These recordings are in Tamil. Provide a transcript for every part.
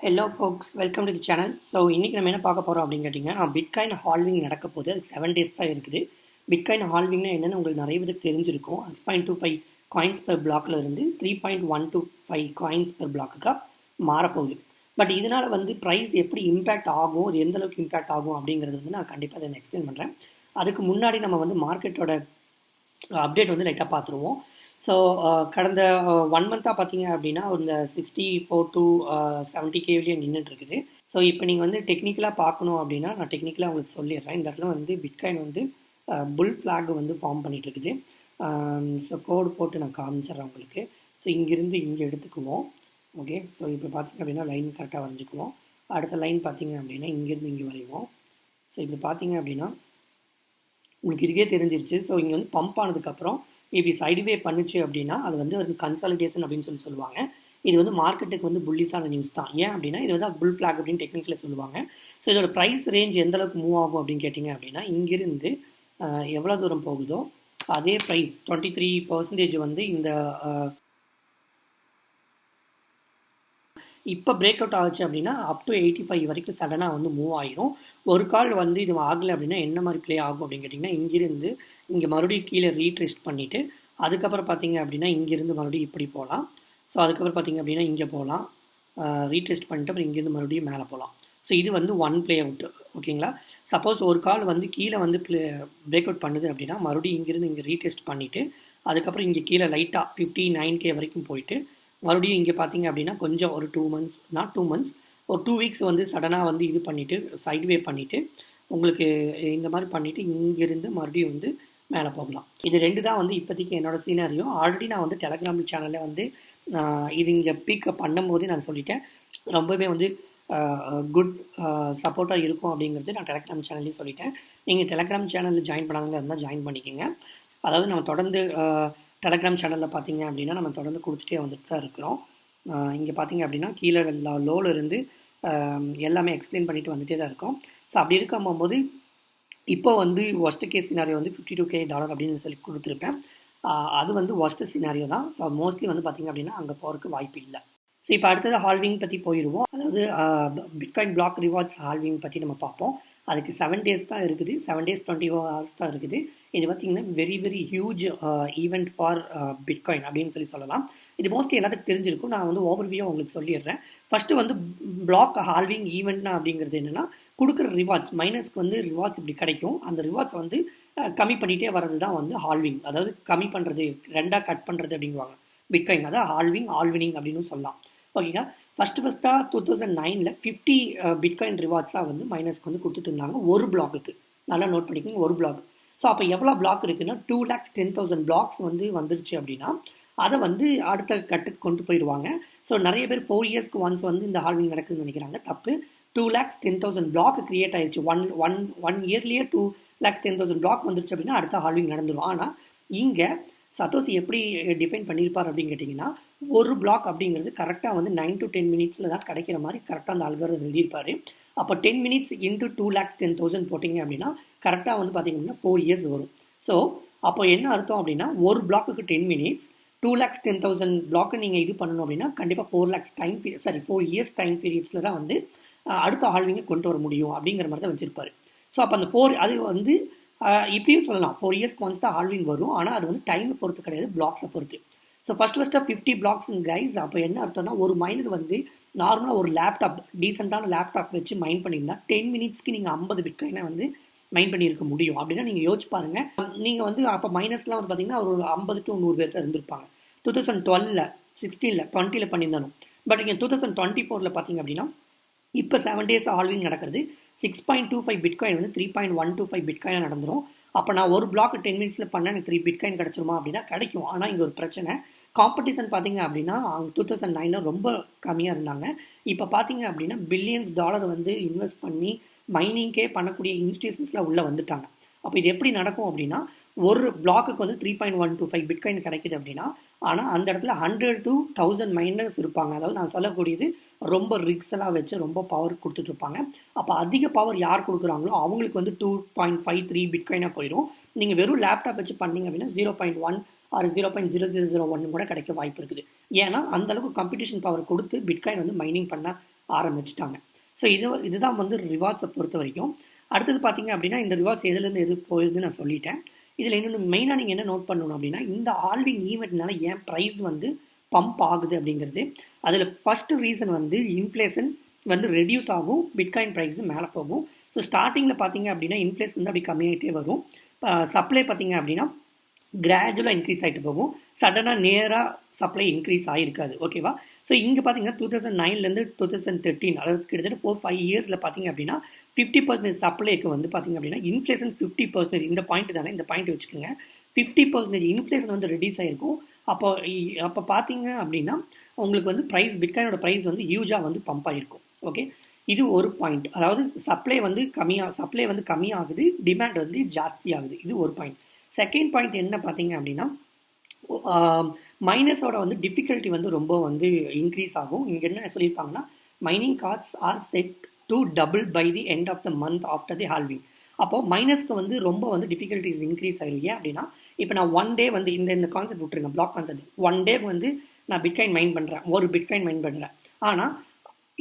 Hello forks, welcome to the channel. So இன்றைக்கி நம்ம என்ன பார்க்க போகிறோம் அப்படின்னு கேட்டிங்கன்னா, பிட்காயின் ஹால்விங் நடக்க போகுது. அதுக்கு 7 days தான் இருக்குது. பிட்காயின் ஹால்விங்னா என்னென்னு உங்களுக்கு நிறைய பேருக்கு தெரிஞ்சிருக்கும். 6.25 காயின்ஸ் பெர் பிளாக்ல இருந்து 3.125 காயின்ஸ் பெர் பிளாக்குக்காக மாறப்போகுது. பட் இதனால் ப்ரைஸ் எப்படி இம்பேக்ட் ஆகும், அது எந்த அளவுக்கு இம்பேக்ட் ஆகும் அப்படிங்கிறது நான் கண்டிப்பாக அதை எக்ஸ்பிளைன் பண்ணுறேன். அதுக்கு முன்னாடி நம்ம மார்க்கெட்டோட அப்டேட் லைட்டாக பார்த்துருவோம். ஸோ கடந்த 1 month பார்த்தீங்க அப்படின்னா இந்த 64 to 70K நின்றுட்டுருக்குது. ஸோ இப்போ நீங்கள் டெக்னிக்கலாக பார்க்கணும் அப்படின்னா நான் டெக்னிக்கலாக உங்களுக்கு சொல்லிடுறேன். இந்த இடத்துல பிட்காயின் புல் ஃப்ளாக் ஃபார்ம் பண்ணிகிட்ருக்குது. ஸோ கோடு போட்டு நான் காமிச்சிட்றேன் உங்களுக்கு. ஸோ இங்கேருந்து இங்கே எடுத்துக்குவோம். ஓகே, ஸோ இப்போ பார்த்தீங்க அப்படின்னா லைன் கரெக்டாக வரைஞ்சிக்குவோம். அடுத்த லைன் பார்த்தீங்க அப்படின்னா இங்கேருந்து இங்கே வரைவோம். ஸோ இப்போ பார்த்தீங்க அப்படின்னா உங்களுக்கு இதுக்கே தெரிஞ்சிருச்சு. ஸோ இங்கே பம்ப் ஆனதுக்கப்புறம் இப்படி சைடுவே பண்ணுச்சு அப்படின்னா அது ஒரு கன்சாலிடேஷன் அப்படின்னு சொல்லுவாங்க. இது மார்க்கெட்டுக்கு புல்லிஸான நியூஸ் தான். ஏன் அப்படின்னா இது புல் ஃப்ளாக் அப்படின்னு டெக்னிக்கலில் சொல்லுவாங்க. ஸோ இதோட ப்ரைஸ் ரேஞ்ச் எந்த அளவுக்கு மூவ் ஆகும் அப்படின்னு கேட்டிங்க அப்படின்னா இங்கிருந்து எவ்வளோ தூரம் போகுதோ அதே ப்ரைஸ் 23% இந்த இப்போ பிரேக் அவுட் ஆச்சு அப்படின்னா அப் டு 85 வரைக்கும் சடனாக மூவ் ஆயிரும். ஒரு கால் இது ஆகலை அப்படின்னா என்ன மாதிரி ப்ளே ஆகும் அப்படின்னு கேட்டிங்கன்னா இங்கிருந்து இங்கே மறுபடியும் கீழே ரீட்ரெஸ்ட் பண்ணிவிட்டு அதுக்கப்புறம் பார்த்தீங்க அப்படின்னா இங்கேருந்து மறுபடியும் இப்படி போகலாம். ஸோ அதுக்கப்புறம் பார்த்தீங்க அப்படின்னா இங்கே போகலாம், ரீட்ரெஸ்ட் பண்ணிட்டு அப்புறம் இங்கேருந்து மறுபடியும் மேலே போகலாம். ஸோ இது ஒன் ப்ளே அவுட். ஓகேங்களா? சப்போஸ் ஒரு கால் கீழே பிரேக் அவுட் பண்ணுது அப்படின்னா மறுபடியும் இங்கேருந்து இங்கே ரீடெஸ்ட் பண்ணிவிட்டு அதுக்கப்புறம் இங்கே கீழே லைட்டாக 59K வரைக்கும் போயிட்டு மறுபடியும் இங்கே பார்த்தீங்க அப்படின்னா கொஞ்சம் ஒரு 2 months, நாட் 2 months, ஒரு 2 weeks சடனாக இது பண்ணிவிட்டு சைட்வே பண்ணிவிட்டு உங்களுக்கு இந்த மாதிரி பண்ணிவிட்டு இங்கேருந்து மறுபடியும் மேலே போகலாம். இது 2 தான் இப்போதைக்கு என்னோடய சீனாரியோ. ஆல்ரெடி நான் டெலகிராம் சேனலில் இது இங்கே பீக்கப் பண்ணும்போதே நான் சொல்லிட்டேன். ரொம்பவே குட் சப்போர்ட்டாக இருக்கும் அப்படிங்கிறது நான் டெலகிராம் சேனல்லையும் சொல்லிட்டேன். நீங்கள் டெலகிராம் சேனலில் ஜாயின் பண்ணாங்க இருந்தால் ஜாயின் பண்ணிக்கோங்க. அதாவது நம்ம தொடர்ந்து டெலகிராம் சேனலில் பார்த்தீங்க அப்படின்னா நம்ம தொடர்ந்து கொடுத்துட்டே வந்துட்டு தான் இருக்கிறோம். இங்கே பார்த்தீங்க அப்படின்னா கீழே லோவில் இருந்து எல்லாமே எக்ஸ்பிளைன் பண்ணிட்டு வந்துகிட்டே தான் இருக்கோம். ஸோ அப்படி இருக்கும்போது இப்போ ஒர்ஸ்ட் கேஸ் சினாரியோ $52K அப்படின்னு சொல்லி கொடுத்துருப்பேன். அது ஒர்ஸ்ட் சினாரியோ தான். ஸோ மோஸ்ட்லி பார்த்தீங்க அப்படின்னா அங்கே போகிறதுக்கு வாய்ப்பு இல்லை. ஸோ இப்போ அடுத்தது ஹால்விங் பற்றி போயிடுவோம். அதாவது பிட்காயின் பிளாக் ரிவார்ட்ஸ் ஹால்விங் பற்றி நம்ம பார்ப்போம். அதுக்கு 7 days தான் இருக்குது. 7 days 24 hours தான் இருக்குது. இது பார்த்திங்கன்னா very huge event for bitcoin அப்படின்னு சொல்லலாம். இது மோஸ்ட்லி எல்லாத்துக்கும் தெரிஞ்சிருக்கும். நான் ஓவர்வியூ உங்களுக்கு சொல்லிடுறேன். ஃபஸ்ட்டு பிளாக் ஹால்விங் ஈவெண்ட்னா அப்படிங்கிறது என்னென்னா கொடுக்குற ரிவார்ட்ஸ் மைனஸ்க்கு ரிவார்ட்ஸ் இப்படி கிடைக்கும். அந்த ரிவார்ட்ஸ் கம்மி பண்ணிகிட்டே வர்றது தான் ஹால்விங். அதாவது கம்மி பண்ணுறது, 2ஆக கட் பண்ணுறது அப்படிங்குவாங்க பிட்காயின். அதாவது ஹால்விங், ஆல்வினிங் அப்படின்னு சொல்லலாம். ஓகேங்களா? ஃபஸ்ட்டாக 2009 50 பிட்காயின் ரிவார்ட்ஸாக மைனஸ்க்கு கொடுத்துட்டு இருந்தாங்க ஒரு பிளாக்குக்கு. நல்லா நோட் பண்ணிக்கோங்க, ஒரு பிளாக். ஸோ அப்போ எவ்வளோ பிளாக் இருக்குன்னா 2,10,000 பிளாக்ஸ் வந்துருச்சு அப்படின்னா அதை அடுத்த கட்டுக்கு கொண்டு போயிடுவாங்க. ஸோ நிறைய பேர் 4 yearsக்கு ஒன்ஸ் இந்த ஹால்விங் நடக்குதுன்னு நினைக்கிறாங்க. தப்பு. 2,10,000 பிளாக் கிரியேட் ஆயிடுச்சு. ஒன் இயர்லேயே 2,10,000 பிளாக் வந்துருச்சு அப்படின்னா அடுத்த ஹால்விங் நடந்துடும். ஆனால் இங்கே சத்தோசி எப்படி டிஃபைன் பண்ணியிருப்பார் அப்படின்னு கேட்டிங்கன்னா ஒரு பிளாக் அப்படிங்கிறது கரெக்டாக 9 to 10 minutes தான் கிடைக்கிற மாதிரி கரெக்டாக அந்த அல்காரிதம் எழுதியிருப்பார். அப்போ 10 minutes into 2,10,000 போட்டிங்க அப்படின்னா கரெக்டாக பார்த்தீங்க அப்படின்னா 4 years வரும். ஸோ அப்போ என்ன அர்த்தம் அப்படின்னா ஒரு பிளாக்குக்கு 10 minutes, 2,10,000 பிளாக்கு நீங்கள் இது பண்ணணும் அப்படின்னா கண்டிப்பாக 4 years டைம் பீரியட்ஸில் தான் அடுத்த ஹால்விங்கை கொண்டு வர முடியும் அப்படிங்கிற மாதிரி தான் வச்சுருப்பார். ஸோ அப்போ அந்த 4 அது இப்படியும் சொல்லலாம் 4 yearsக்கு ஒன்ஸ் தான் ஹால்விங் வரும். ஆனால் அது டைமை பொறுத்து கிடையாது, பிளாக்ஸை பொறுத்து. ஸோ ஃபஸ்ட்டாக 50 blocks கைஸ். அப்போ என்ன அர்த்தம்னா ஒரு மைனர் நார்மலாக ஒரு லேப்டாப், டீசெண்டான லேப்டாப் வச்சு மைன் பண்ணியிருந்தா 10 minutesக்கு நீங்கள் 50 பிட்காயினை மைன் பண்ணியிருக்க முடியும். அப்படின்னா நீங்கள் யோசிச்சு பாருங்கள். நீங்கள் அப்போ மைனஸ்லாம் பார்த்தீங்கன்னா ஒரு 50 to 100 பேர் தான் இருந்திருப்பாங்க. 2012, 16, 20 பண்ணியிருந்தாலும். பட் இங்கே 2024 பார்த்தீங்க அப்படின்னா இப்போ 7 days ஹால்விங் நடக்கிறது. 6.25 பிட்காயின் 3.125 பிட்காயின் நடந்துடும். அப்போ நான் ஒரு பிளாக் 10 minutesல பண்ணால் எனக்கு 3 பிட்காயின் கிடச்சிருமா அப்படின்னா கிடைக்கும். ஆனால் இங்கே ஒரு பிரச்சனை, காம்படிஷன் பார்த்தீங்க அப்படின்னா 2009 ரொம்ப கம்மியாக இருந்தாங்க. இப்போ பார்த்தீங்க அப்படின்னா $billions இன்வெஸ்ட் பண்ணி மைனிங்கே பண்ணக்கூடிய இன்ஸ்டியூஷன்ஸில் உள்ளே வந்துட்டாங்க. அப்போ இது எப்படி நடக்கும் அப்படின்னா ஒரு பிளாக்குக்கு 3.125 பிட்காயின் கிடைக்குது அப்படின்னா ஆனால் அந்த இடத்துல 100 to 1000 மைனர்ஸ் இருப்பாங்க. அதாவது நான் சொல்லக்கூடியது ரொம்ப ரிக்ஸ் எல்லாம் வச்சு ரொம்ப பவர் கொடுத்துட்ருப்பாங்க. அப்போ அதிக பவர் யார் கொடுக்குறாங்களோ அவங்களுக்கு 2.53 பிட்காயினாக போயிடும். நீங்கள் வெறும் லேப்டாப் வச்சு பண்ணிங்க அப்படின்னா 0.1 or 0.0001 கூட கிடைக்க வாய்ப்பு இருக்குது. ஏன்னா அந்தளவுக்கு காம்படிஷன் பவர் கொடுத்து பிட்காயின் மைனிங் பண்ண ஆரம்பிச்சிட்டாங்க. ஸோ இதுதான் வந்து ரிவார்ட்ஸை பொறுத்த வரைக்கும். அடுத்தது பார்த்தீங்க அப்படின்னா இந்த ரிவார்ட்ஸ் எதுலேருந்து எது போயிருதுன்னு நான் சொல்லிட்டேன். இதில் இன்னொன்று மெயினாக நீங்கள் என்ன நோட் பண்ணணும் அப்படின்னா இந்த ஹால்விங் ஈவெண்ட்னால ஏன் ப்ரைஸ் வந்து பம்ப் ஆகுது அப்படிங்கிறது. அதில் ஃபஸ்ட்டு ரீசன் வந்து இன்ஃப்ளேஷன் வந்து ரெடியூஸ் ஆகும், பிட்காயின் ப்ரைஸ் மேலே போகும். ஸோ ஸ்டார்டிங்கில் பார்த்தீங்க அப்படின்னா இன்ஃப்ளேஷன் வந்து அப்படி கம்மியாகிட்டே வரும். சப்ளை பார்த்தீங்க அப்படின்னா கிராஜுவலாக இன்க்ரீஸ் ஆகிட்டு போகும். சடனாக நேராக சப்ளை இன்க்ரீஸ் ஆகிருக்காது. ஓகேவா? ஸோ இங்கே பார்த்தீங்கன்னா 2009 2013 அதாவது கிட்டத்தட்ட 4-5 இயர்ஸில் பார்த்தீங்க அப்படின்னா 50% சப்ளைக்கு வந்து பார்த்தீங்க அப்படின்னா இன்ஃப்ளேஷன் 50%. இந்த பாயிண்ட் தானே, இந்த பாயிண்ட் வச்சுக்கோங்க. 50% இன்ஃப்ளேஷன் வந்து ரெடியூஸ் ஆகிருக்கும். அப்போ பார்த்தீங்க அப்படின்னா உங்களுக்கு வந்து பிட்காயினோட ப்ரைஸ் வந்து ஹியூஜாக வந்து பம்ப் ஆகிருக்கும். ஓகே, இது ஒரு பாயிண்ட். அதாவது சப்ளை வந்து கம்மியாகுது, டிமாண்ட் வந்து ஜாஸ்தி ஆகுது. இது ஒரு பாயிண்ட். செகண்ட் பாயிண்ட் என்ன பார்த்தீங்க அப்படின்னா மைனஸோட வந்து டிஃபிகல்ட்டி வந்து ரொம்ப வந்து இன்க்ரீஸ் ஆகும். இங்கே என்ன சொல்லியிருப்பாங்கன்னா mining costs are set to double by the end of the month after the halving. அப்போது மைனஸ்க்கு வந்து ரொம்ப வந்து டிஃபிகல்ட்டிஸ் இன்க்ரீஸ் ஆகிடும். ஏன் அப்படின்னா இப்போ நான் ஒன் டே வந்து இந்த கான்செப்ட் விட்டுருங்க, பிளாக் கான்செப்ட். ஒன் டே வந்து நான் பிட்காயின் மைன் பண்ணுறேன், ஒரு பிட்காயின் மைன் பண்ணுறேன். ஆனால்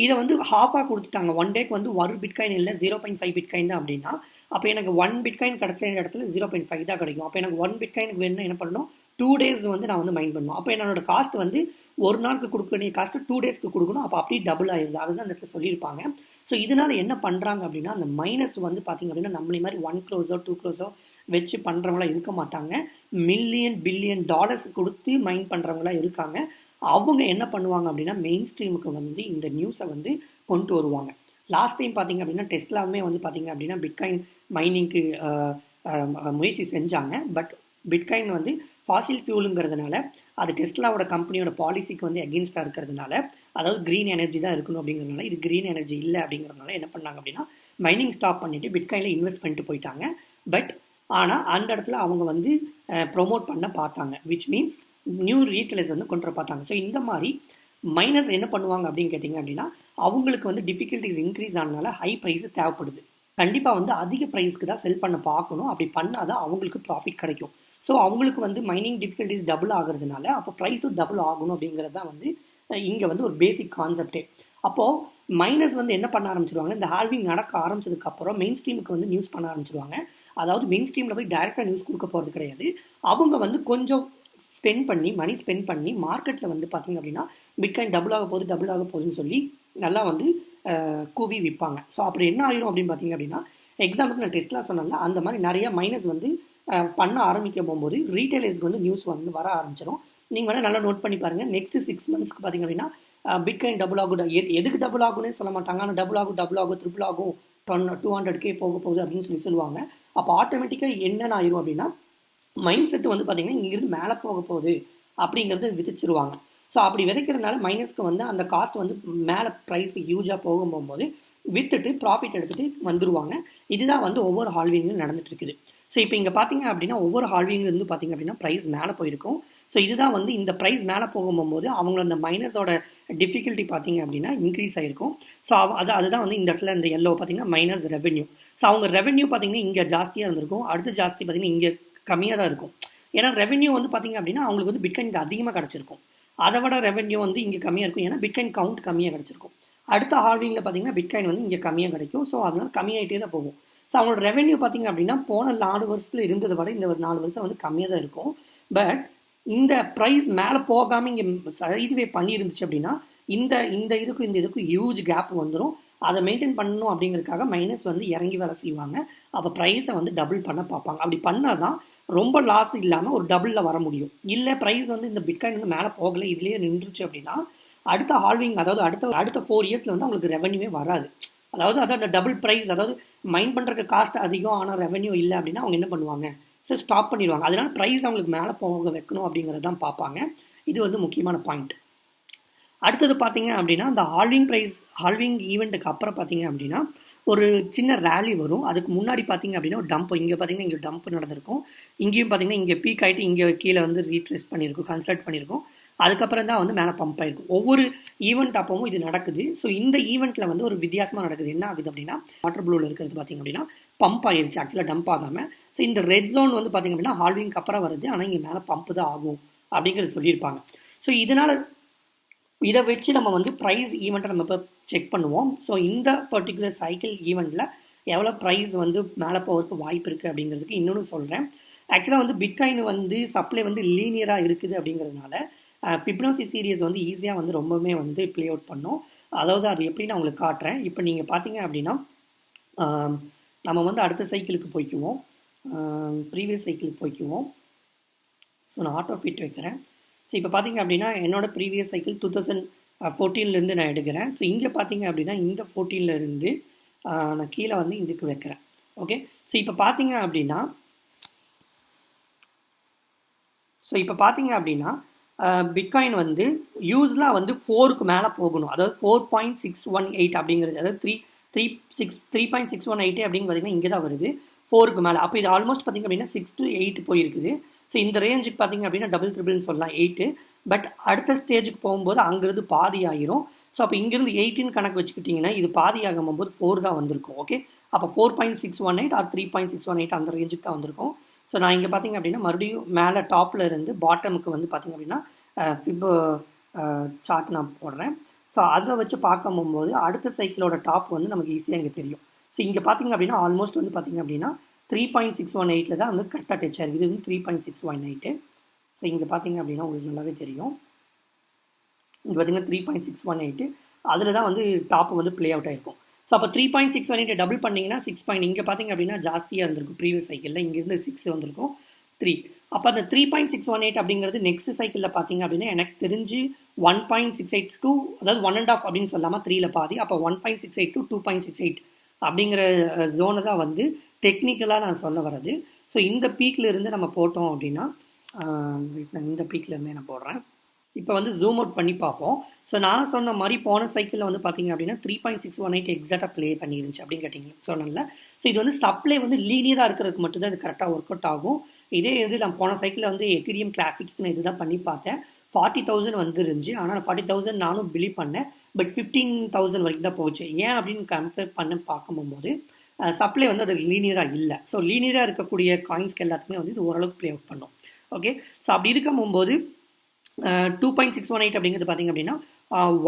இதை வந்து ஹாஃபாக கொடுத்துட்டாங்க. ஒன் டேக்கு வந்து ஒரு பிட்காயின் இல்லை 0.5 பிட்காயின் தான் அப்படின்னா அப்போ எனக்கு 1 பிட்காயின் கிடச்ச இடத்துல 0.5 தான் கிடைக்கும். அப்போ எனக்கு 1 பிட்காயினுக்கு வேணும்னா என்ன பண்ணணும், 2 days வந்து நான் வந்து மைண்ட் பண்ணணும். அப்போ என்னோட காஸ்ட் வந்து ஒரு நாளுக்கு கொடுக்க வேண்டிய காஸ்ட்டு 2 daysக்கு கொடுக்கணும். அப்போ அப்படியே டபுள் ஆயிடுது. அதுதான் அந்த இடத்துல சொல்லியிருப்பாங்க. ஸோ இதனால் என்ன பண்ணுறாங்க அப்படின்னா அந்த மைனஸ் வந்து பார்த்திங்க அப்படின்னா நம்மளே மாதிரி 1 crore 2 crore வச்சு பண்ணுறவங்களாம் இருக்க மாட்டாங்க. மில்லியன் பில்லியன் டாலர்ஸ் கொடுத்து மைன் பண்ணுறவங்களாம் இருக்காங்க. அவங்க என்ன பண்ணுவாங்க அப்படின்னா மெயின் ஸ்ட்ரீமுக்கு வந்து இந்த நியூஸை வந்து கொண்டு வருவாங்க. லாஸ்ட் டைம் பார்த்தீங்க அப்படின்னா டெஸ்லாவுமே வந்து பார்த்தீங்க அப்படின்னா பிட்காயின் மைனிங்க்கு முயற்சி செஞ்சாங்க. பட் பிட்காயின் வந்து ஃபாசில் ஃபியூலுங்கிறதுனால அது டெஸ்லாவோட கம்பெனியோட பாலிசிக்கு வந்து அகெயின்ஸ்டாக இருக்கிறதுனால, அதாவது க்ரீன் எனர்ஜி தான் இருக்கணும் அப்படிங்கிறதுனால இது க்ரீன் எனர்ஜி இல்லை அப்படிங்கிறதுனால என்ன பண்ணாங்க அப்படின்னா மைனிங் ஸ்டாப் பண்ணிவிட்டு பிட்காயினில் இன்வெஸ்ட் பண்ணிட்டு போயிட்டாங்க. பட் ஆனால் அந்த இடத்துல அவங்க வந்து ப்ரொமோட் பண்ண பார்த்தாங்க, விச் மீன்ஸ் நியூ ரீட்டெயிலர்ஸ் வந்து கொண்டு வர பார்த்தாங்க. ஸோ இந்த மாதிரி மைனஸ் என்ன பண்ணுவாங்க அப்படின்னு கேட்டிங்க அப்படின்னா அவங்களுக்கு வந்து டிஃபிகல்ட்டிஸ் இன்க்ரீஸ் ஆனதுனால ஹை ப்ரைஸ் தேவைப்படுது. கண்டிப்பாக வந்து அதிக ப்ரைஸ்க்கு தான் செல் பண்ண பார்க்கணும். அப்படி பண்ணால் தான் அவங்களுக்கு ப்ராஃபிட் கிடைக்கும். ஸோ அவங்களுக்கு வந்து மைனிங் டிஃபிகல்ட்டிஸ் டபுள் ஆகுறதுனால அப்போ ப்ரைஸும் டபுள் ஆகணும் அப்படிங்கிறது தான் வந்து இங்கே வந்து ஒரு பேசிக் கான்செப்டே. அப்போது மைனஸ் வந்து என்ன பண்ண ஆரம்பிச்சிருவாங்க, இந்த ஹால்விங் நடக்க ஆரம்பிச்சதுக்கப்புறம் மெயின் ஸ்ட்ரீமுக்கு வந்து நியூஸ் பண்ண ஆரம்பிச்சிருவாங்க. அதாவது மெயின் ஸ்ட்ரீமில் போய் டைரெக்டாக நியூஸ் கொடுக்க போகிறது கிடையாது. அவங்க வந்து கொஞ்சம் மணி ஸ்பெண்ட் பண்ணி மார்க்கெட்டில் வந்து பார்த்திங்க அப்படின்னா பிட்காயின் டபுள் ஆக போகுதுன்னு சொல்லி நல்லா வந்து கூவி விற்பாங்க. ஸோ அப்படி என்ன ஆகிடும் அப்படின்னு பார்த்திங்க அப்படின்னா எக்ஸாம்பிளுக்கு நான் டெஸ்ட்லாம் சொன்னால அந்த மாதிரி நிறைய மைனஸ் வந்து பண்ண ஆரம்பிக்க போகும்போது ரீட்டைலர்ஸ்க்கு வந்து நியூஸ் வந்து வர ஆரம்பிச்சிடும். நீங்கள் வேணால் நல்லா நோட் பண்ணி பாருங்கள். நெக்ஸ்ட் 6 monthsக்கு பார்த்திங்க அப்படின்னா பிட்காயின் டபுள் ஆகும். எதுக்கு டபுள் ஆகும்னே சொல்ல மாட்டாங்க, ஆனால் டபுள் ஆகும் ட்ரிபிள் ஆகும் 200K போக போகுது அப்படின்னு சொல்லுவாங்க. அப்போ ஆட்டோமேட்டிக்காக என்னென்ன ஆயிரும் அப்படின்னா மைண்ட் செட்டு வந்து பார்த்திங்கன்னா இங்கிருந்து மேலே போக போகுது அப்படிங்கிறது விதிச்சிருவாங்க. ஸோ அப்படி விதைக்கிறதுனால மைனஸ்க்கு வந்து அந்த காஸ்ட் வந்து மேலே ப்ரைஸ் ஹியூஜாக போகும்போது விற்றுட்டு ப்ராஃபிட் எடுத்துகிட்டு வந்துடுவாங்க. இதுதான் வந்து ஒவ்வொரு ஹால்விங்கும் நடந்துட்டு இருக்குது. ஸோ இப்போ இங்கே பார்த்தீங்க அப்படின்னா ஒவ்வொரு ஹால்விங் வந்து பார்த்திங்க அப்படின்னா ப்ரைஸ் மேலே போயிருக்கும். ஸோ இதுதான் வந்து இந்த ப்ரைஸ் மேலே போகும்போது அவங்களோட அந்த மைனஸோட டிஃபிகல்ட்டி பார்த்திங்க அப்படின்னா இன்க்ரீஸ் ஆகிருக்கும். ஸோ அதுதான் வந்து இந்த இடத்துல இந்த எல்லோ பார்த்திங்கன்னா மைனஸ் ரெவென்யூ. ஸோ அவங்க ரெவென்யூ பார்த்திங்கன்னா இங்கே ஜாஸ்தியாக இருந்திருக்கும், அடுத்து ஜாஸ்தி பார்த்திங்கன்னா இங்கே கம்மியாக தான் இருக்கும். ஏன்னா ரெவென்யூ வந்து பார்த்திங்க அப்படின்னா அவங்களுக்கு வந்து பிட்காயின் அதிகமாக கிடச்சிருக்கும், அதை விட ரெவென்யூ வந்து இங்கே கம்மியாக இருக்கும். ஏன்னா பிட்காயின் கவுண்ட் கம்மியாக கிடச்சிருக்கும். அடுத்த ஹால்விங்கில் பார்த்திங்கன்னா பிட்காயின் வந்து இங்கே கம்மியாக கிடைக்கும். ஸோ அதனால் கம்மியாகிட்டே தான் போகும். ஸோ அவங்களோட ரெவென்யூ பார்த்திங்க அப்படின்னா போன 4 வருஷத்தில் இருந்ததை விட இந்த ஒரு 4 வருஷம் வந்து கம்மியாக தான் இருக்கும். பட் இந்த ப்ரைஸ் மேலே போகாமல் இங்கே இதுவே பண்ணியிருந்துச்சு அப்படின்னா இந்த இதுக்கும் ஹியூஜ் கேப் வந்துடும். அதை மெயின்டைன் பண்ணணும் அப்படிங்கிறதுக்காக மைனஸ் வந்து இறங்கி வேலை செய்வாங்க. அப்போ ப்ரைஸை வந்து டபுள் பண்ண பார்ப்பாங்க. அப்படி பண்ணால் தான் ரொம்ப லாஸ் இல்லாமல் ஒரு டபுளில் வர முடியும். இல்லை ப்ரைஸ் வந்து இந்த பிட்காயின் வந்து மேலே போகலை, இதுலேயே நின்றுச்சு அப்படின்னா அடுத்த ஹால்விங் அதாவது அடுத்த 4 இயர்ஸில் வந்து அவங்களுக்கு ரெவென்யூவே வராது. அதாவது அந்த டபுள் ப்ரைஸ், அதாவது மைண்ட் பண்ணுறதுக்கு காஸ்ட் அதிகம் ஆனால் ரெவென்யூ இல்லை அப்படின்னா அவங்க என்ன பண்ணுவாங்க, ஸோ ஸ்டாப் பண்ணிடுவாங்க. அதனால் ப்ரைஸ் அவங்களுக்கு மேலே போக வைக்கணும் அப்படிங்கிறது தான் பார்ப்பாங்க. இது வந்து முக்கியமான பாயிண்ட். அடுத்தது பார்த்தீங்க அப்படின்னா அந்த ஹால்விங் ஈவெண்ட்டுக்கு அப்புறம் பார்த்தீங்க அப்படின்னா ஒரு சின்ன ரேலி வரும். அதுக்கு முன்னாடி பார்த்தீங்க அப்படின்னா ஒரு டம்ப், இங்கே பார்த்தீங்கன்னா இங்கே டம்ப் நடந்திருக்கும். இங்கேயும் பார்த்தீங்கன்னா இங்கே பீக் ஆகிட்டு இங்கே கீழே வந்து ரீட்ரெஸ் பண்ணியிருக்கும், கன்சல்ட் பண்ணியிருக்கும். அதுக்கப்புறம் தான் வந்து மேலே பம்ப் ஆகிருக்கும். ஒவ்வொரு ஈவெண்ட் அப்பவும் இது நடக்குது. ஸோ இந்த ஈவெண்ட்டில் வந்து ஒரு வித்தியாசமாக நடக்குது. என்ன ஆகுது அப்படின்னா வாட்டர் ப்ளூவில் இருக்கிறது பார்த்திங்க அப்படின்னா பம்ப் ஆகிருச்சு, ஆக்சுவலாக டம்ப் ஆகாமல். ஸோ இந்த ரெட் ஜோன் வந்து பார்த்திங்க அப்படின்னா ஹால்விங்க்கு அப்புறம் வருது, ஆனால் இங்கே மேலே பம்ப் தான் ஆகும் அப்படிங்கிறது சொல்லியிருப்பாங்க. ஸோ இதனால் இதை வச்சு நம்ம வந்து ப்ரைஸ் ஈவெண்ட்டை நம்ம இப்போ செக் பண்ணுவோம். ஸோ இந்த பர்டிகுலர் சைக்கிள் ஈவெண்ட்டில் எவ்வளோ ப்ரைஸ் வந்து மேலே போகிறதுக்கு வாய்ப்பு இருக்குது அப்படிங்கிறதுக்கு இன்னொன்று சொல்கிறேன். ஆக்சுவலாக வந்து பிட்காயின் வந்து சப்ளை வந்து லீனியராக இருக்குது அப்படிங்கிறதுனால ஃபிப்னோசி சீரியஸ் வந்து ஈஸியாக வந்து ரொம்பவுமே வந்து ப்ளே அவுட் பண்ணும். அதாவது அது எப்படி நான் உங்களுக்கு காட்டுறேன். இப்போ நீங்கள் பார்த்தீங்க அப்படின்னா நம்ம வந்து அடுத்த சைக்கிளுக்கு போய்க்குவோம், ப்ரீவியஸ் சைக்கிளுக்கு போய்க்குவோம். ஸோ நான் ஆட்டோ ஃபிட் வைக்கிறேன். ஸோ இப்போ பார்த்தீங்க அப்படின்னா என்னோட ப்ரீவியஸ் சைக்கிள் 2014 நான் எடுக்கிறேன். ஸோ இங்கே பார்த்தீங்க அப்படின்னா இந்த 14 நான் கீழே வந்து இதுக்கு வைக்கிறேன். ஓகே, ஸோ இப்போ பார்த்தீங்க அப்படின்னா பிட்காயின் வந்து யூஸ்லாக வந்து 4க்கு மேலே போகணும். அதாவது 4.618 அப்படிங்கிறது, அதாவது 3.618 அப்படின்னு பார்த்தீங்கன்னா இங்கே தான் வருது 4க்கு மேலே. அப்போ இது ஆல்மோஸ்ட் பார்த்திங்க அப்படின்னா 6 to 8 போயிருக்குது. ஸோ இந்த ரேஞ்சுக்கு பார்த்திங்க அப்படின்னா டபுள் ட்ரிபிள்னு சொல்லலாம் 8. பட் அடுத்த ஸ்டேஜுக்கு போகும்போது அங்கேருந்து பாதி ஆகிரும். ஸோ அப்போ இங்கேருந்து 18 கணக்கு வச்சுக்கிட்டிங்கன்னா இது பாதி ஆகும்போது 4 தான் வந்திருக்கும். ஓகே, அப்போ 4.618 ஆர் 3.618 அந்த ரேஞ்சுக்கு தான் வந்திருக்கும். ஸோ நான் இங்கே பார்த்திங்க அப்படின்னா மறுபடியும் மேலே டாப்பில் இருந்து பாட்டமுக்கு வந்து பார்த்திங்க அப்படின்னா ஃபிப் சார்ட் நான் போடுறேன். ஸோ அதை வச்சு பார்க்கும்போது அடுத்த சைக்கிளோட டாப் வந்து நமக்கு ஈஸியாக இங்கே தெரியும். ஸோ இங்கே பார்த்திங்க அப்படின்னா ஆல்மோஸ்ட் வந்து பார்த்திங்க அப்படின்னா 3.618 தான் வந்து கரெக்டாக டச் ஆகிருக்கு. இது வந்து 3.618. ஸோ இங்கே பார்த்திங்க அப்படின்னா உங்களுக்கு நல்லாவே தெரியும். இங்கே பார்த்திங்கன்னா 3.618 அதில் தான் வந்து டாப் வந்து ப்ளே அவுட் ஆகிருக்கும். ஸோ அப்போ 3.618 டபுள் பண்ணிங்கன்னா 6. இங்கே பார்த்திங்க அப்படின்னா ஜாஸ்தியாக இருந்திருக்கும் ப்ரீவியஸ் சைக்கிளில். இங்கேருந்து 6 வந்திருக்கும் 3. அப்போ அந்த 3.618 அப்படிங்கிறது நெக்ஸ்ட் சைக்கிளில் பார்த்திங்க அப்படின்னா எனக்கு தெரிஞ்சு 1.682, அதாவது 1.5 அப்படின்னு சொல்லாமல் 3ல் பாதி. அப்போ 1.68 to 2.68 அப்படிங்கிற ஜோனை தான் வந்து டெக்னிக்கலாக நான் சொல்ல வர்றது. ஸோ இந்த பீக்கில் இருந்து நம்ம போட்டோம் அப்படின்னா இந்த பீக்கில் இருந்து நான் போடுறேன். இப்போ வந்து ஜூம் அவுட் பண்ணி பார்ப்போம். ஸோ நான் சொன்ன மாதிரி போன சைக்கிளில் வந்து பார்த்திங்க அப்படின்னா 3.618 எக்ஸாக்டாக ப்ளே பண்ணிருந்துச்சு அப்படின்னு கேட்டிங்க சொன்னல. ஸோ இது வந்து சப்ளை வந்து லீனியராக இருக்கிறதுக்கு மட்டும்தான் இது கரெக்டாக ஒர்க் அவுட் ஆகும். இதே இது நான் போன சைக்கிளில் வந்து எத்திரியம் கிளாசிக் நான் இதுதான் பண்ணி பார்த்தேன். 40,000 வந்துருந்துச்சு. ஆனால் 40,000 நானும் பிலீவ் பண்ணேன். பட் 15,000 வரைக்கும் தான் போச்சு. ஏன் அப்படின்னு கம்பேர் பண்ண பார்க்கும்போது சப்ளை வந்து அது லீனியராக இல்லை. ஸோ லீனியராக இருக்கக்கூடிய காயின்ஸ்க்கு எல்லாத்துக்குமே வந்து இது ஓரளவுக்கு ப்ளே அவுட் பண்ணும். ஓகே, ஸோ அப்படி இருக்கும்போது 2.618 அப்படிங்கிறது பார்த்திங்க அப்படின்னா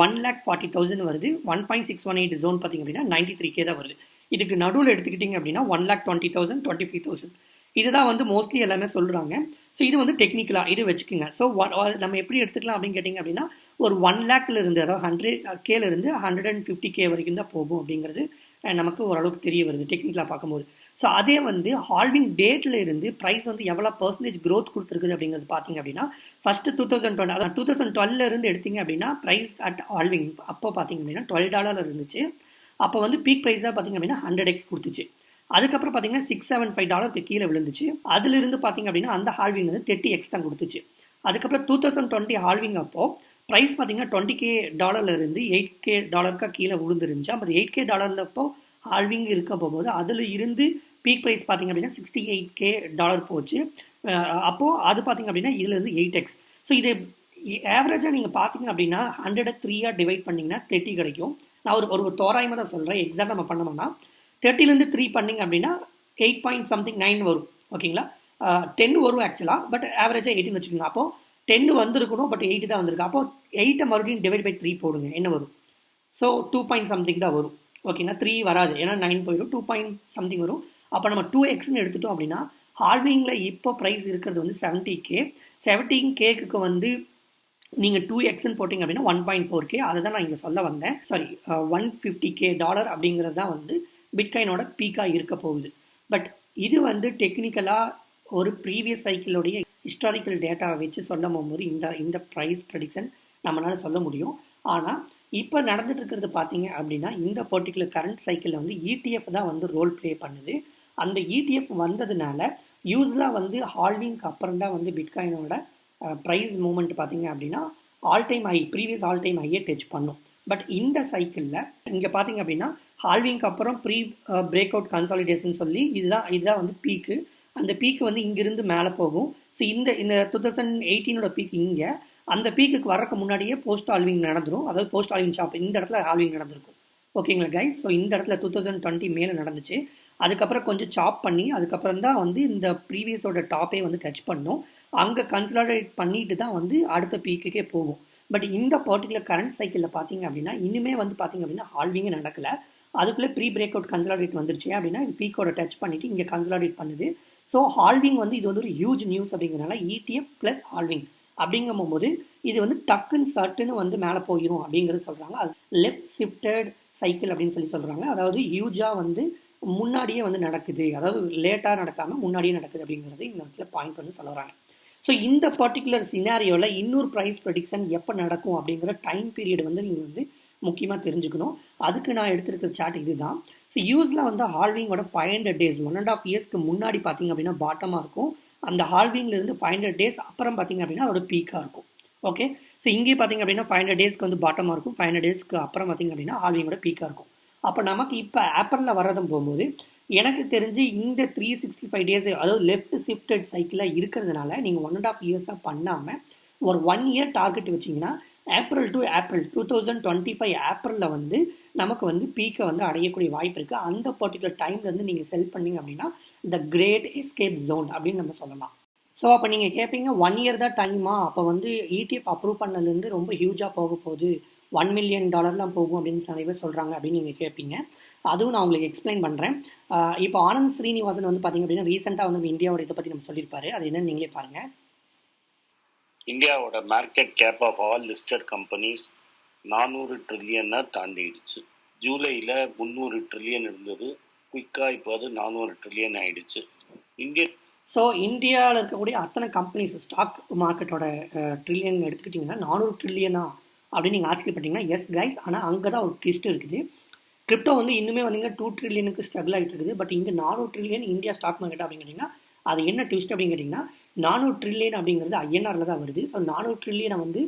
1,40,000 வருது. 1.618 ஜோன் பார்த்திங்க அப்படின்னா 93K தான் வருது. இதுக்கு நடுவில் எடுத்துக்கிட்டிங்க அப்படின்னா 1,20,000, 25,000 இதுதான் வந்து மோஸ்ட்லி எல்லாமே சொல்கிறாங்க. ஸோ இது வந்து டெக்னிக்கலாக இது வச்சுக்கோங்க. ஸோ நம்ம எப்படி எடுத்துக்கலாம் அப்படின்னு கேட்டிங்க அப்படின்னா ஒரு 1 lakhலேருந்து, அதாவது 100Kலேருந்து 150K வரைக்கும் தான் போகும் அப்படிங்கிறது நமக்கு ஓரளவுக்கு தெரிய வருது டெக்னிக்கலாக பார்க்கும்போது. ஸோ அதே வந்து ஹால்விங் டேட்டில் இருந்து ப்ரைஸ் வந்து எவ்வளோ % க்ரோத் கொடுத்துருக்குது அப்படிங்கிறது பார்த்திங்க அப்படின்னா ஃபஸ்ட்டு 2020, அதாவது 2012 எடுத்திங்க அப்படின்னா ப்ரைஸ் அட் ஹால்விங் அப்போ பார்த்திங்க அப்படின்னா $12 இருந்துச்சு. அப்போ வந்து பீக் ப்ரைஸாக பார்த்திங்க அப்படின்னா 100x கொடுத்துச்சு. அதுக்கப்புறம் பார்த்தீங்கன்னா $675 கீழே விழுந்துச்சு. அதிலிருந்து பார்த்தீங்க அப்படின்னா அந்த ஹால்விங் வந்து 30x தான் கொடுத்துச்சு. அதுக்கப்புறம் 2020 ஹால்விங் அப்போது ப்ரைஸ் பார்த்தீங்கன்னா $20K இருந்து $8K கீழே விழுந்துருந்துச்சு. அப்போ $8K அப்போ ஹால்விங் இருக்க போகும்போது அதில் இருந்து பீக் ப்ரைஸ் பார்த்தீங்க அப்படின்னா $68K போச்சு. அப்போது அது பார்த்தீங்க அப்படின்னா இதுலேருந்து 8x. ஸோ இது ஆவரேஜாக நீங்கள் பார்த்தீங்க அப்படின்னா 100 3 டிவைட் பண்ணிங்கன்னா 30 கிடைக்கும். நான் ஒரு தோராயமாக தான் சொல்கிறேன். எக்ஸாக்ட் நம்ம பண்ணோம்னா 30லேருந்து 3 பண்ணிங்க அப்படின்னா 8.9 வரும். ஓகேங்களா, 10 வரும் ஆக்சுவலாக. பட் ஆவரேஜாக 18 வச்சுக்கோங்க. அப்போது 10 வந்திருக்கணும், பட் 8 தான் வந்திருக்கு. அப்போது 8 மறுபடியும் டிவைட் பை 3 போடுங்க, என்ன வரும்? ஸோ 2. தான் வரும். ஓகேங்களா, 3 வராது, ஏன்னா 9 போயிடும். 2. வரும். அப்போ நம்ம 2xன்னு எடுத்துட்டோம் அப்படின்னா ஹால்விங்கில் இப்போ ப்ரைஸ் இருக்கிறது வந்து 70K. 70Kக்கு வந்து நீங்கள் 2xன்னு போட்டிங்க அப்படின்னா 1.4K. அதை தான் நான் இங்கே சொல்ல வந்தேன். சாரி, $150K அப்படிங்கிறது தான் வந்து பிட்காயினோட பீக்காக இருக்க போகுது. பட் இது வந்து டெக்னிக்கலாக ஒரு ப்ரீவியஸ் சைக்கிளோடைய ஹிஸ்டாரிக்கல் டேட்டாவை வச்சு சொல்லும் போது இந்த ப்ரைஸ் ப்ரெடிக்ஷன் நம்மளால் சொல்ல முடியும். ஆனால் இப்போ நடந்துட்டு இருக்கிறது பார்த்தீங்க அப்படின்னா இந்த பர்டிகுலர் கரண்ட் சைக்கிளில் வந்து ETF தான் வந்து ரோல் ப்ளே பண்ணுது. அந்த ETF வந்ததுனால யூஸ்வலாக வந்து ஹால்விங்க்கு அப்புறம் தான் வந்து பிட்காயினோட ப்ரைஸ் மூமெண்ட் பார்த்தீங்க அப்படின்னா ப்ரீவியஸ் ஆல் டைம் ஹையை டச் பண்ணும். பட் இந்த சைக்கிளில் இங்கே பார்த்தீங்க அப்படின்னா ஹால்விங்க்கு அப்புறம் பிரேக் அவுட் கன்சாலிடேஷன் சொல்லி இதுதான் வந்து பீக்கு. அந்த பீக்கு வந்து இங்கிருந்து மேலே போகும். ஸோ இந்த 2018 பீக் இங்கே, அந்த பீக்குக்கு வரக்கு முன்னாடியே போஸ்ட் ஹால்விங் நடந்துடும். அதாவது போஸ்ட் ஹால்விங் ஷாப் இந்த இடத்துல ஹால்விங் நடந்திருக்கும். ஓகேங்களா கைஸ், ஸோ இந்த இடத்துல 2020 மேலே நடந்துச்சு. அதுக்கப்புறம் கொஞ்சம் சாப் பண்ணி அதுக்கப்புறம் தான் வந்து இந்த ப்ரீவியஸோட டாப்பே வந்து டச் பண்ணும். அங்கே கன்சாலிடேட் பண்ணிட்டு தான் வந்து அடுத்த பீக்குக்கே போகும். பட் இந்த பர்டிகுலர் கரண்ட் சைக்கிளில் பார்த்தீங்க அப்படின்னா இனிமே வந்து பார்த்தீங்க அப்படின்னா ஹால்விங்கே நடக்கலை. அதுக்குள்ளே ப்ரீ பிரேக் அவுட் கன்சலாடேட் வந்துருச்சு அப்படின்னா இது பீக்கோட டச் பண்ணிவிட்டு இங்கே கன்சலாடேட் பண்ணுது. ஸோ ஹால்விங் வந்து இது வந்து ஒரு ஹியூஜ் நியூஸ் அப்படிங்கிறனால ETF ப்ளஸ் ஹால்விங் அப்படிங்கும்போது இது வந்து டக்குன்னு சட்டுன்னு வந்து மேலே போயிடும் அப்படிங்கிறது சொல்கிறாங்க. அது லெஃப்ட் ஷிஃப்டட் சைக்கிள் அப்படின்னு சொல்கிறாங்க. அதாவது ஹியூஜாக வந்து முன்னாடியே வந்து நடக்குது, அதாவது லேட்டாக நடக்காமல் முன்னாடியே நடக்குது அப்படிங்கிறது இந்த இடத்துல பாயிண்ட் வந்து சொல்கிறாங்க. ஸோ இந்த பர்டிகுலர் சினாரியோவில் இன்னொரு ப்ரைஸ் ப்ரெடிக்ஷன் எப்போ நடக்கும் அப்படிங்கிற டைம் பீரியட் வந்து நீங்கள் வந்து முக்கியமாக தெரிஞ்சுக்கணும். அதுக்கு நான் எடுத்திருக்கிற சார்ட் இது தான். ஸோ யூஸில் வந்து ஹால்விங்கோட 500 டேஸ் 1.5 இயர்ஸ்க்கு முன்னாடி பார்த்தீங்க அப்படின்னா பாட்டமாக இருக்கும். அந்த ஹால்விங்லேருந்து 500 டேஸ் அப்புறம் பார்த்தீங்க அப்படின்னா அதோட பீக்காக இருக்கும். ஓகே, ஸோ இங்கே பார்த்தீங்க அப்படின்னா 500 டேஸ்க்கு வந்து பாட்டமாக இருக்கும், 500 டேஸ்க்கு அப்புறம் பார்த்தீங்க அப்படின்னா ஹால்விங்கோட பீக்காக இருக்கும். அப்போ நமக்கு இப்போ ஏப்ரலில் வரதும் போகும்போது எனக்கு தெரிஞ்சு இந்த 365 டேஸ் அதாவது லெஃப்ட் ஷிஃப்டட் சைக்கிளாக இருக்கிறதுனால நீங்கள் 1.5 இயர்ஸாக பண்ணாமல் ஒரு 1 இயர் டார்கெட் வச்சிங்கன்னா ஏப்ரல் டு ஏப்ரல் 2025 ஏப்ரலில் வந்து நமக்கு வந்து பீக்கை வந்து அடையக்கூடிய வாய்ப்பு இருக்குது. அந்த பர்டிகுலர் டைம்லேருந்து நீங்கள் செல் பண்ணிங்க அப்படின்னா த கிரேட் எஸ்கேப் ஜோன் அப்படின்னு நம்ம சொல்லலாம். ஸோ அப்போ நீங்கள் கேட்பீங்க 1 இயர் தான் டைமா, அப்போ வந்து ETF அப்ரூவ் பண்ணதுலேருந்து ரொம்ப ஹியூஜாக போக போகுது, $1 மில்லியன் போகும் அப்படின்னு நிறைய பேர் சொல்கிறாங்க அப்படின்னு நீங்கள் கேட்பீங்க. அதுவும் நான் உங்களுக்கு எக்ஸ்பிளைன் பண்ணுறேன். இப்போ ஆனந்த் ஸ்ரீனிவாசன் வந்து பார்த்தீங்க அப்படின்னா ரீசெண்டாக வந்து இந்தியாவோட இதை பற்றி நம்ம சொல்லியிருப்பாரு. அது என்னன்னு நீங்களே பாருங்கள். இந்தியாவோட market cap of all listed companies 400 ட்ரில்லியனை தாண்டிடுச்சு. ஜூலையில் 300 ட்ரில்லியன் இருந்தது, குயிக்காக இப்போ அது 400 ட்ரில்லியன் ஆகிடுச்சு. ஸோ இந்தியாவில் இருக்கக்கூடிய அத்தனை கம்பெனிஸ் ஸ்டாக் மார்க்கெட்டோட ட்ரில்லியன் எடுத்துக்கிட்டிங்கன்னா 400 ட்ரில்லியனா அப்படின்னு நீங்கள் ஆச்சரியப்பட்டீங்கன்னா எஸ் கைஸ். ஆனால் அங்கே தான் ஒரு ட்விஸ்ட் இருக்குது. கிரிப்டோ வந்து இன்னுமே வந்து 2 ட்ரில்லியனுக்கு ஸ்ட்ரகிள் ஆகிட்டு இருக்குது. பட் இங்கே 400 ட்ரில்லியன் இந்தியா ஸ்டாக் மார்க்கெட் அப்படின்னு கேட்டிங்கன்னா அது என்ன ட்விஸ்ட் அப்படின்னு கேட்டிங்கன்னா 400 ட்ரில்லியன் அப்படிங்கிறது INRல தான் வருது. ஸோ 400 ட்ரில்லியனை வந்து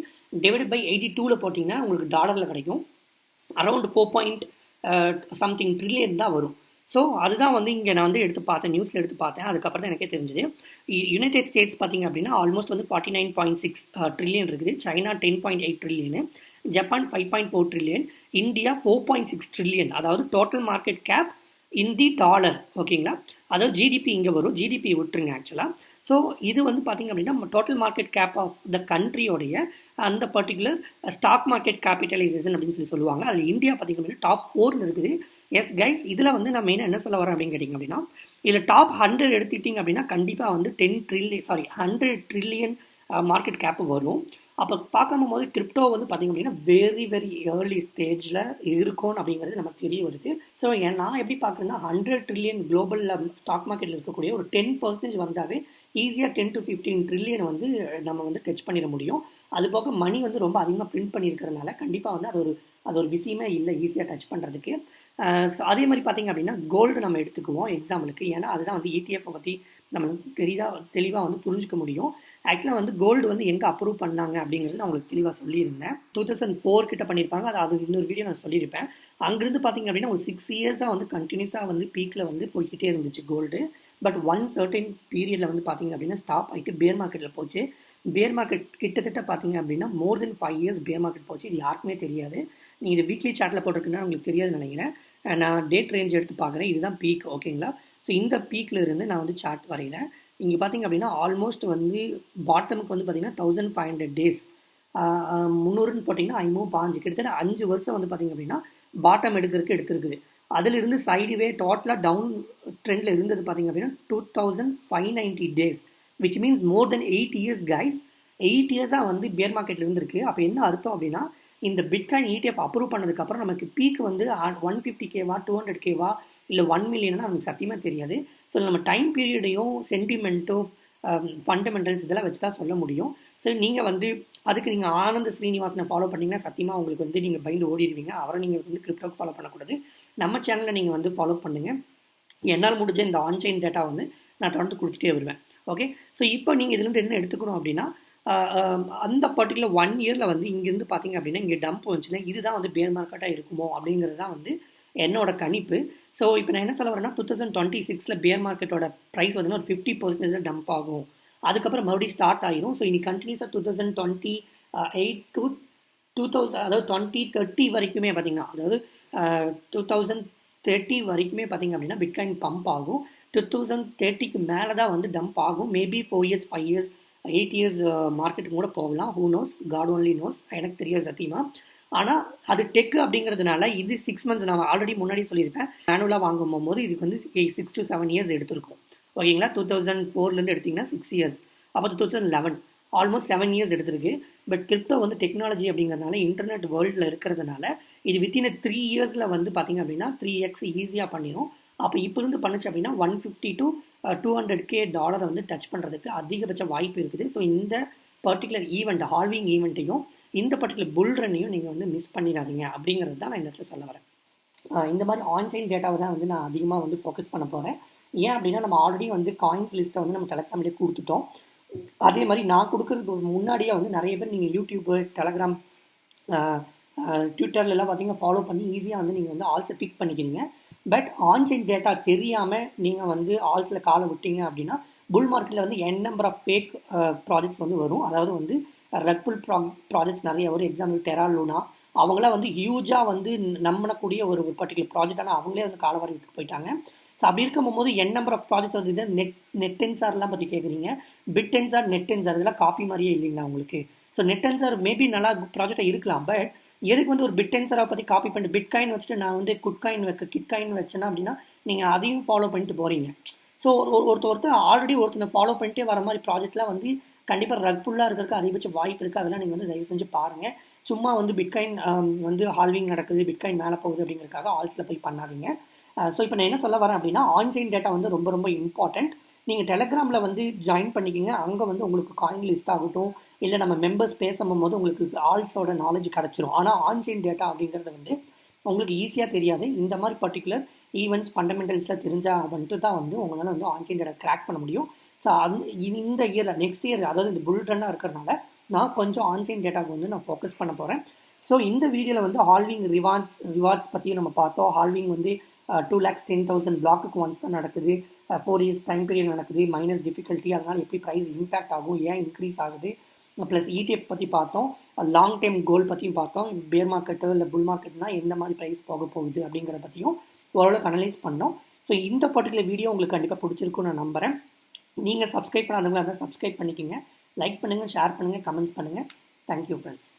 டிவைட் பை 82ல் போட்டிங்கன்னா உங்களுக்கு டாலரில் கிடைக்கும். அரௌண்ட் 4 ட்ரில்லியன் தான் வரும். ஸோ அதுதான் வந்து இங்கே நான் வந்து எடுத்து பார்த்தேன், நியூஸில் எடுத்து பார்த்தேன். அதுக்கப்புறம் தான் எனக்கே தெரிஞ்சுது. யுனைடெட் ஸ்டேட்ஸ் பார்த்திங்க அப்படின்னா ஆல்மோஸ்ட் வந்து 49.6 ட்ரில்லியன் இருக்குது, China 10.8 trillion, Japan 5.4 trillion, India 4.6 trillion. அதாவது total market cap in the dollar. ஓகேங்களா, அதாவது ஜிடிபி இங்கே வரும், ஜிடிபி விட்டுருங்க ஆக்சுவலாக. ஸோ இது வந்து பார்த்திங்க அப்படின்னா total market cap of the கண்ட்ரியோடைய அந்த பர்டிகுலர் ஸ்டாக் மார்க்கெட் கேபிட்டலைசேஷன் அப்படின்னு சொல்லுவாங்க. அதில் இந்தியா பார்த்திங்க அப்படின்னா டாப் 4 இருக்குது. எஸ் கைஸ், இதில் வந்து நான் மெயினாக என்ன சொல்ல வரேன் அப்படின்னு கேட்டிங்க அப்படின்னா இதில் டாப் 100 எடுத்துக்கிட்டிங்க அப்படின்னா கண்டிப்பாக வந்து 100 ட்ரில்லியன் மார்க்கெட் கேப்பு வரும். அப்போ பார்க்கும் போது கிரிப்டோ வந்து பார்த்திங்க அப்படின்னா வெரி வெரி ஏர்லி ஸ்டேஜில் இருக்கும் அப்படிங்கிறது நமக்கு தெரிய வருது. ஸோ நான் எப்படி பார்க்குறேன்னா 100 ட்ரில்லியன் குளோபலில் ஸ்டாக் மார்க்கெட்டில் இருக்கக்கூடிய ஒரு 10% வந்தாவே ஈஸியாக 10 to 15 ட்ரில்லியன் வந்து நம்ம வந்து டச் பண்ணிட முடியும். அது போக மணி வந்து ரொம்ப அதிகமாக பிரிண்ட் பண்ணியிருக்கிறதுனால கண்டிப்பாக வந்து அது ஒரு விஷயமே இல்லை ஈஸியாக டச் பண்ணுறதுக்கு. ஸோ அதே மாதிரி பார்த்திங்க அப்படின்னா கோல்டு நம்ம எடுத்துக்குவோம் எக்ஸாம்பிளுக்கு. ஏன்னா அதுதான் வந்து ETF பற்றி நம்ம தெளிவாக வந்து புரிஞ்சுக்க முடியும். ஆக்சுவலாக வந்து கோல்டு வந்து எங்கே அப்ரூவ் பண்ணாங்க அப்படிங்கிறது நான் உங்களுக்கு தெளிவாக சொல்லியிருந்தேன். 2004 கிட்ட பண்ணியிருப்பாங்க. அது இன்னொரு வீடியோ நான் சொல்லியிருப்பேன். அங்கேருந்து பார்த்திங்க அப்படின்னா ஒரு 6 இயர்ஸாக வந்து கண்டினியூஸாக வந்து பீக்கில் வந்து போய்கிட்டே இருந்துச்சு கோல்டு. பட் ஒன் சர்டன் பீரியடில் வந்து பார்த்திங்க அப்படின்னா ஸ்டாப் ஆகிட்டு பேர் மார்க்கெட்டில் போச்சு. பேர் மார்க்கெட் கிட்டத்தட்ட பார்த்திங்க அப்படின்னா மோர் தென் 5 இயர்ஸ் பேர் மார்க்கெட் போச்சு. இது யாருக்குமே தெரியாது. நீங்கள் இது வீக்லி சார்ட்டில் போட்டிருக்குன்னா உங்களுக்கு தெரியாதுன்னு நினைக்கிறேன். நான் டேட் ரேஞ்ச் எடுத்து பார்க்குறேன். இதுதான் பீக். ஓகேங்களா, ஸோ இந்த பீக்கில் இருந்து நான் வந்து சார்ட் வரைகிறேன். இங்கே பார்த்திங்க அப்படின்னா ஆல்மோஸ்ட் வந்து பாட்டமுக்கு வந்து பார்த்திங்கன்னா 1500 டேஸ் 300ன்னு போட்டிங்கன்னா 5 கிட்டத்தட்ட 5 வருஷம் வந்து பார்த்திங்க அப்படின்னா பாட்டம் எடுத்திருக்குது. அதிலிருந்து சைடுவே டோட்டலாக டவுன் ட்ரெண்டில் இருந்தது பார்த்திங்க அப்படின்னா 2590 days, which means more then 8 years guys. 8 இயர்ஸாக வந்து பேர் மார்க்கெட்டில் இருந்திருக்கு. அப்போ என்ன அர்த்தம் அப்படின்னா இந்த பிட்காயின் ETF அப்ரூவ் பண்ணதுக்கப்புறம் நமக்கு பீக் வந்து 150K-வா 200K-வா இல்லை 1 மில்லியனா நமக்கு சத்தியமாக தெரியாது. ஸோ நம்ம டைம் பீரியடையும் சென்டிமெண்ட்டோ ஃபண்டமெண்டல்ஸ் இதெல்லாம் வச்சு தான் சொல்ல முடியும். ஸோ நீங்கள் வந்து அதுக்கு நீங்கள் ஆனந்த் ஸ்ரீனிவாசனை ஃபாலோ பண்ணிங்கன்னா சத்தியமாக உங்களுக்கு வந்து நீங்கள் பயந்து ஓடிடுவீங்க. அவரை நீங்கள் வந்து கிரிப்டோக்கு ஃபாலோ பண்ணக்கூடாது. நம்ம சேனலில் நீங்கள் வந்து ஃபாலோ பண்ணுங்கள். என்னால் முடிஞ்ச இந்த ஆன்லைன் டேட்டா வந்து நான் தொடர்ந்து கொடுத்துட்டே வருவேன். ஓகே, ஸோ இப்போ நீங்கள் இதுலேருந்து என்ன எடுத்துக்கணும் அப்படின்னா அந்த பர்டிகுலர் 1 இயரில் வந்து இங்கேருந்து பார்த்தீங்க அப்படின்னா இங்கே டம்ப் வந்துச்சுன்னா இதுதான் வந்து பேர் மார்க்கெட்டாக இருக்குமோ அப்படிங்கிறது தான் வந்து என்னோட கணிப்பு. ஸோ இப்போ நான் என்ன சொல்ல வரேன்னா 2026 பேர் மார்க்கெட்டோட ப்ரைஸ் வந்து ஒரு 50% டம்ப் ஆகும். அதுக்கப்புறம் மறுபடியும் ஸ்டார்ட் ஆகிரும். ஸோ இனி கண்டினியூஸாக 2028 to 2000 அதாவது 2030 வரைக்குமே பார்த்திங்கன்னா அதாவது 2030 வரைக்குமே பார்த்திங்க அப்படின்னா பிட்காயின் பம்ப் ஆகும். 2030க்கு மேலே தான் வந்து டம்ப் ஆகும். மேபி 4 இயர்ஸ் 5 இயர்ஸ் 8 இயர்ஸ் மார்க்கெட்டுக்கு கூட போகலாம். Who knows, god only knows, எனக்கு தெரியாது சத்தியமாக. ஆனால் அது டெக் அப்படிங்கிறதுனால இது 6 மந்த்ஸ் நான் ஆல்ரெடி முன்னாடி சொல்லியிருப்பேன். மேனுவலாக வாங்கும் போகும்போது இதுக்கு வந்து 6 to 7 இயர்ஸ் எடுத்திருக்கும். ஓகேங்களா, 2004 எடுத்திங்கன்னா 6 இயர்ஸ், அப்போ 2011 ஆல்மோஸ்ட் 7 இயர்ஸ் எடுத்திருக்கு. பட் கிரிப்டோ வந்து டெக்னாலஜி அப்படிங்கிறதுனால இன்டர்நெட் வேர்ல்டில் இருக்கிறதுனால இது வித்தின் 3 இயர்ஸில் வந்து பார்த்திங்க அப்படின்னா 3x ஈஸியாக பண்ணிடும். அப்போ இப்போ இருந்து பண்ணுச்சு அப்படின்னா $150 to $200K வந்து டச் பண்ணுறதுக்கு அதிகபட்ச வாய்ப்பு இருக்குது. ஸோ இந்த பர்டிகுலர் ஈவெண்ட், ஹால்விங் ஈவெண்ட்டையும் இந்த பர்டிகுலர் புல் ரன்னையும் நீங்கள் வந்து மிஸ் பண்ணிடாதீங்க அப்படிங்கிறது தான் நான் இந்த இடத்துல சொல்ல வரேன். இந்த மாதிரி ஆன்சைன் டேட்டாவை தான் வந்து நான் அதிகமாக வந்து ஃபோக்கஸ் பண்ண போகிறேன். ஏன் அப்படின்னா நம்ம ஆல்ரெடி வந்து காயின்ஸ் லிஸ்ட்டை வந்து நம்ம டெலகிராம்லேயே கொடுத்துட்டோம். அதே மாதிரி நான் கொடுக்குறதுக்கு முன்னாடியே வந்து நிறைய பேர் நீங்கள் யூடியூப்பு, டெலகிராம், ட்விட்டர்லாம் பார்த்தீங்கன்னா ஃபாலோ பண்ணி ஈஸியாக வந்து நீங்கள் வந்து ஆல்ஸை பிக் பண்ணிக்கிறீங்க. பட் ஆன்சைன் டேட்டா தெரியாமல் நீங்கள் வந்து ஆல்ஸில் காலை விட்டீங்க அப்படின்னா புல் மார்க்கெட்டில் வந்து நம்பர் ஆஃப் ஃபேக் ப்ராஜெக்ட்ஸ் வந்து வரும். அதாவது வந்து ரெக்புல் ப்ராஜெக்ட்ஸ் நிறைய வரும். எக்ஸாம்பிள் டெரா லூனா, அவங்களாம் வந்து ஹியூஜாக வந்து நம்பக்கூடிய ஒரு பர்டிகுலர் ப்ராஜெக்ட், ஆனால் அவங்களே வந்து காலவாரி விட்டு போயிட்டாங்க. ஸோ அப்படி இருக்கும்போது நம்பர் ஆஃப் ப்ராஜெக்ட்ஸ் வந்து இது நெட்டென்சார்லாம் பற்றி கேட்குறீங்க. பிட்டென்சார், நெட்டென்சார் இதெல்லாம் காப்பி மாதிரியே இல்லைங்களா உங்களுக்கு? ஸோ நெட்டென்சார் மேபி நல்லா ப்ராஜெக்டாக இருக்கலாம். பட் எதுக்கு வந்து ஒரு பிட்டென்சாரை பற்றி காப்பி பண்ணிட்டு பிட்காயின் வச்சுட்டு நான் வந்து கிட்காயின் வச்சேன்னா அப்படின்னா நீங்கள் அதையும் ஃபாலோ பண்ணிட்டு போகிறீங்க. ஸோ ஒருத்தர் ஆல்ரெடி ஒருத்தனை ஃபாலோ பண்ணிட்டே வர மாதிரி ப்ராஜெக்ட்லாம் வந்து கண்டிப்பாக ரக்ஃபுல்லாக இருக்கிறதுக்கு அதிகபட்ச வாய்ப்பு இருக்குது. அதெல்லாம் நீங்கள் வந்து தயவு செஞ்சு பாருங்கள். சும்மா வந்து பிட்காயின் வந்து ஹால்விங் நடக்குது, பிட்காயின் மேலே போகுது அப்படிங்கிறதுக்காக ஆல்ஸில் போய் பண்ணாதீங்க. ஸோ இப்போ நான் என்ன சொல்ல வரேன் அப்படின்னா ஆன்சைன் டேட்டா வந்து ரொம்ப ரொம்ப இம்பார்ட்டண்ட். நீங்கள் டெலகிராமில் வந்து ஜாயின் பண்ணிக்கிங்க. அங்கே வந்து உங்களுக்கு காயின் லிஸ்ட் ஆகட்டும், இல்லை நம்ம மெம்பர்ஸ் பேசும்போது உங்களுக்கு ஆல்ஸோட நாலேஜ் கிடச்சிரும். ஆனால் ஆன்சைன் டேட்டா அப்படிங்கிறது வந்து உங்களுக்கு ஈஸியாக தெரியாது. இந்த மாதிரி பர்டிகுலர் ஈவெண்ட்ஸ் ஃபண்டமெண்டல்ஸில் தெரிஞ்சால் வந்துட்டு தான் வந்து உங்களால் வந்து ஆன்சைன் டேட்டா கிராக் பண்ண முடியும். ஸோ இந்த இயரில் நெக்ஸ்ட் இயர், அதாவது இந்த புல் ரன்னாக இருக்கிறதுனால நான் கொஞ்சம் ஆன்சைன் டேட்டாவுக்கு வந்து நான் ஃபோக்கஸ் பண்ண போகிறேன். ஸோ இந்த வீடியோவில் வந்து ஹால்விங் ரிவார்ட்ஸ் பற்றியும் நம்ம பார்த்தோம். ஹால்விங் வந்து 2,10,000 பிளாக்குக்கு ஒன்ஸ் தான் நடக்குது. 4 இயர்ஸ் டைம் பீரியட் நடக்குது. மைனஸ் டிஃபிகல்ட்டி, அதனால் எப்படி ப்ரைஸ் இம்பேக்ட் ஆகும், ஏன் இன்க்ரீஸ் ஆகுது, ப்ளஸ் ETF பற்றி பார்த்தோம். லாங் டைம் கோல் பற்றியும் பார்த்தோம். பேர் மார்க்கெட்டோ இல்லை புல் மார்க்கெட்னால் எந்த மாதிரி ப்ரைஸ் போக போகுது அப்படிங்கிறத பற்றியும் ஓரளவுக்கு அனலைஸ் பண்ணோம். ஸோ இந்த பர்டிகுலர் வீடியோ உங்களுக்கு கண்டிப்பாக பிடிச்சிருக்குன்னு நான் நம்புகிறேன். நீங்கள் சப்ஸ்கிரைப் பண்ணாதவங்க அதை சப்ஸ்கிரைப் பண்ணிக்கோங்க. லைக் பண்ணுங்கள், ஷேர் பண்ணுங்கள், கமெண்ட்ஸ் பண்ணுங்கள். Thank you friends.